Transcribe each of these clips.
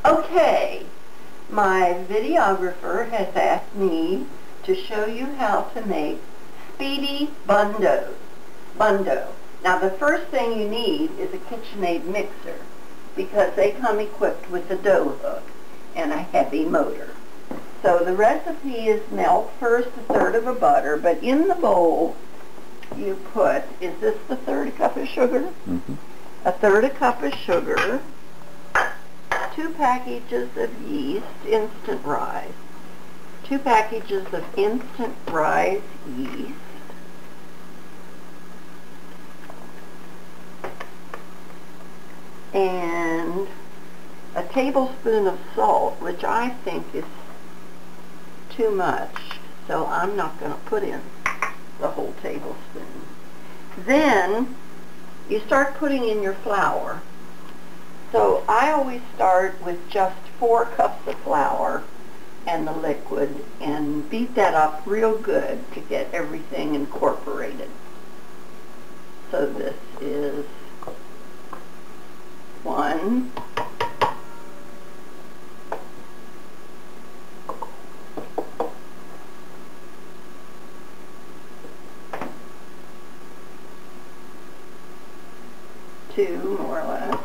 Okay, my videographer has asked me to show you how to make Speedy Bun Dough. Now the first thing you need is a KitchenAid mixer because they come equipped with a dough hook and a heavy motor. So the recipe is melt first a third of a butter, but in the bowl you put, is this the third cup of sugar? Mm-hmm. A third a cup of sugar, 2 packages of yeast, instant rise, 2 packages of instant rise yeast, and a tablespoon of salt, which I think is too much, so I'm not going to put in the whole tablespoon. Then you start putting in your flour. So I always start with just 4 cups of flour and the liquid and beat that up real good to get everything incorporated. So this is 1, 2, more or less,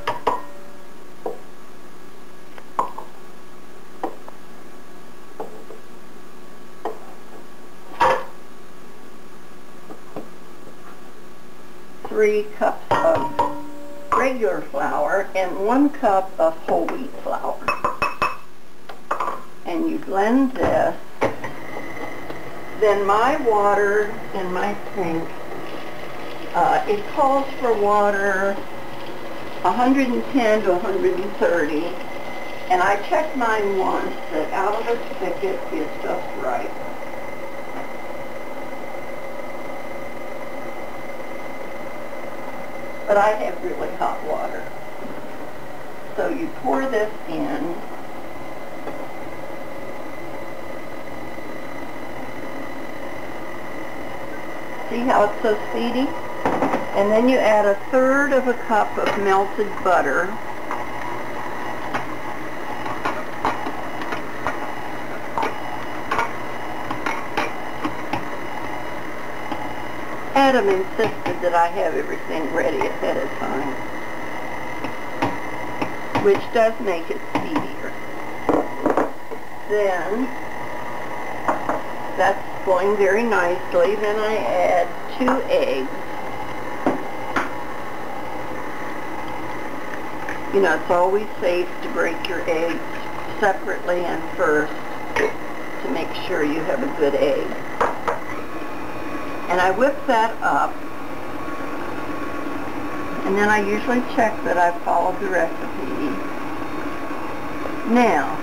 3 cups of regular flour and 1 cup of whole wheat flour. And you blend this. Then my water in my sink, it calls for water 110 to 130, and I checked mine once that out of the spigot is just right. But I have really hot water. So you pour this in. See how it's so speedy? And then you add a third of a cup of melted butter. Adam insisted that I have everything ready ahead of time, which does make it speedier. Then, that's going very nicely. Then I add 2 eggs. You know, it's always safe to break your eggs separately and first to make sure you have a good egg. And I whip that up, and then I usually check that I've followed the recipe. Now,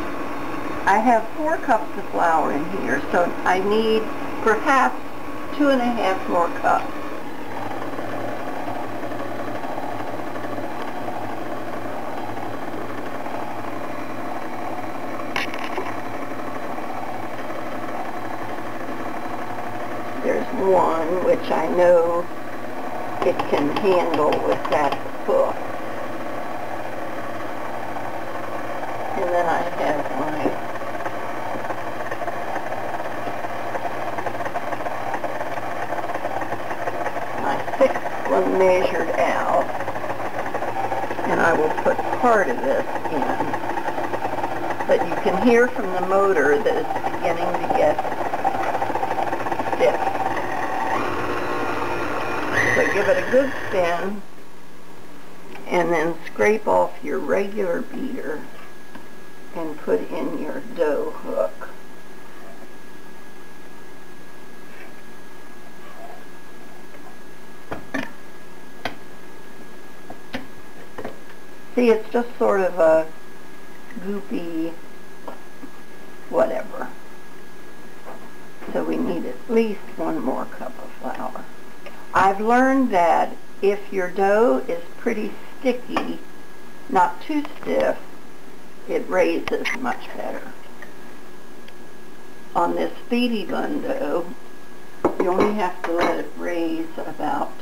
I have 4 cups of flour in here, so I need perhaps 2.5 more cups. There's 1 which I know it can handle with that hook. And then I have my 6th one measured out, and I will put part of this in. But you can hear from the motor that it's beginning to get stiff. So give it a good spin, and then scrape off your regular beater and put in your dough hook. See, it's just sort of a goopy whatever. So we need at least 1 more cup of flour. I've learned that if your dough is pretty sticky, not too stiff, it raises much better. On this Speedy Bun Dough, you only have to let it raise about,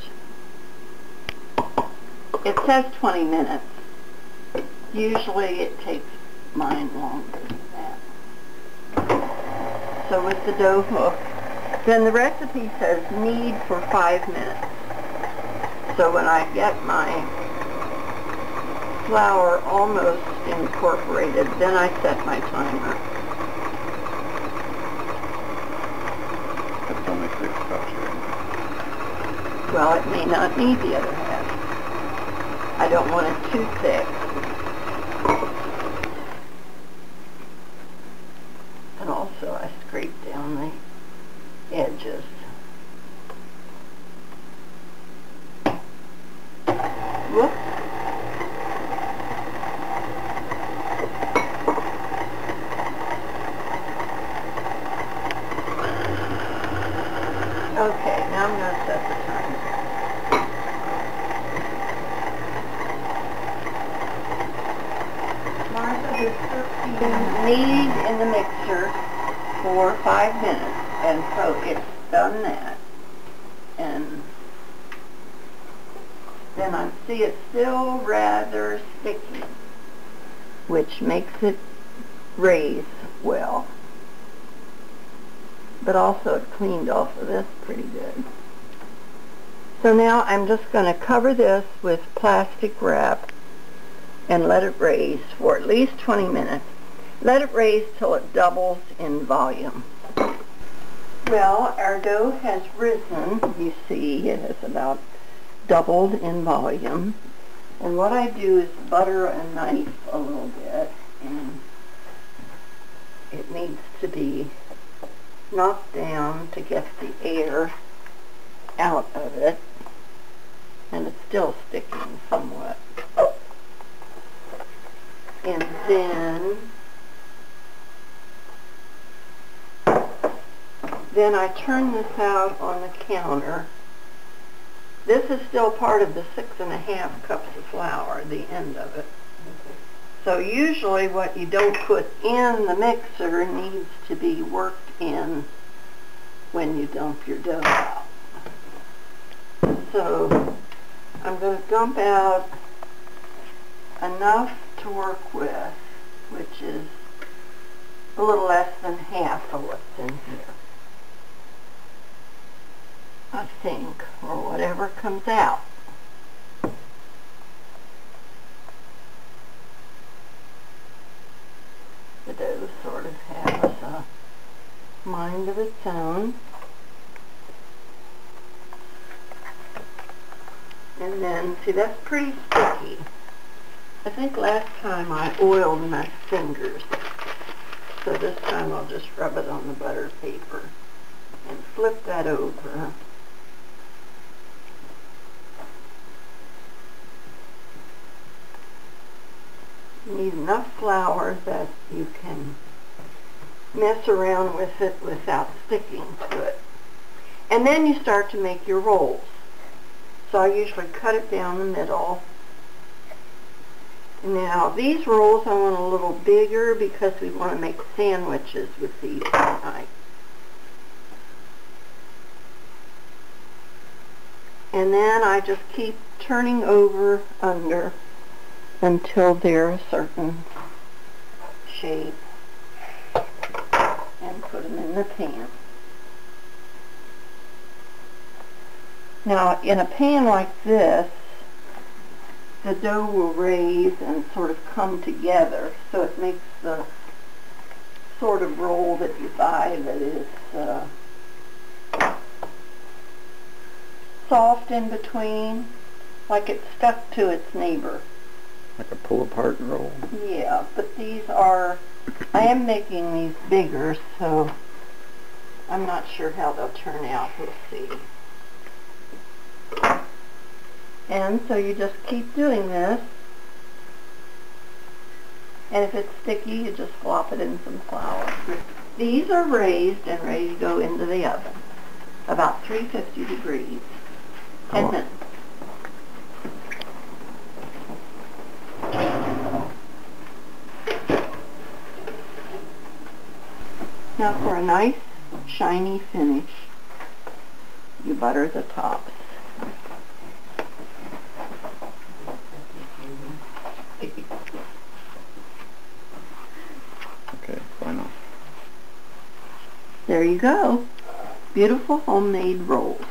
it says 20 minutes. Usually it takes mine longer than that. So with the dough hook, then the recipe says knead for 5 minutes. So when I get my flour almost incorporated, then I set my timer. That's only 6 cups, right? Well, it may not need the other half. I don't want it too thick. And also I scrape down the edges. Whoops. Okay, now I'm going to set the timer. Martha has 13 knead in the mixer for 5 minutes, and so it's done that. And then I see it's still rather sticky, which makes it raise well. But also it cleaned off of this pretty good. So now I'm just going to cover this with plastic wrap and let it raise for at least 20 minutes. Let it raise till it doubles in volume. Well, our dough has risen. You see it has about doubled in volume. And what I do is butter a knife a little bit, and it needs to be knocked down to get the air out of it, and it's still sticking somewhat. And then I turn this out on the counter. This is still part of the 6½ cups of flour, the end of it. So usually what you don't put in the mixer needs to be worked in when you dump your dough out. So I'm going to dump out enough to work with, which is a little less than half of what's in here, I think, or whatever comes out. The dough sort of has a mind of its own. And then, see, that's pretty sticky. I think last time I oiled my fingers, so this time I'll just rub it on the butter paper and flip that over. You need enough flour that you can mess around with it without sticking to it. And then you start to make your rolls. So I usually cut it down the middle. Now these rolls I want a little bigger because we want to make sandwiches with these tonight. And then I just keep turning over under until they're a certain shape and put them in the pan. Now in a pan like this, the dough will raise and sort of come together, so it makes the sort of roll that you buy that is soft in between, like it's stuck to its neighbor. Like a pull-apart roll? Yeah, but these are, I am making these bigger, so I'm not sure how they'll turn out. We'll see. And so you just keep doing this, and if it's sticky, you just flop it in some flour. These are raised and ready to go into the oven, about 350 degrees, 10 minutes. Now for a nice shiny finish, you butter the tops. Okay, why not? There you go. Beautiful homemade rolls.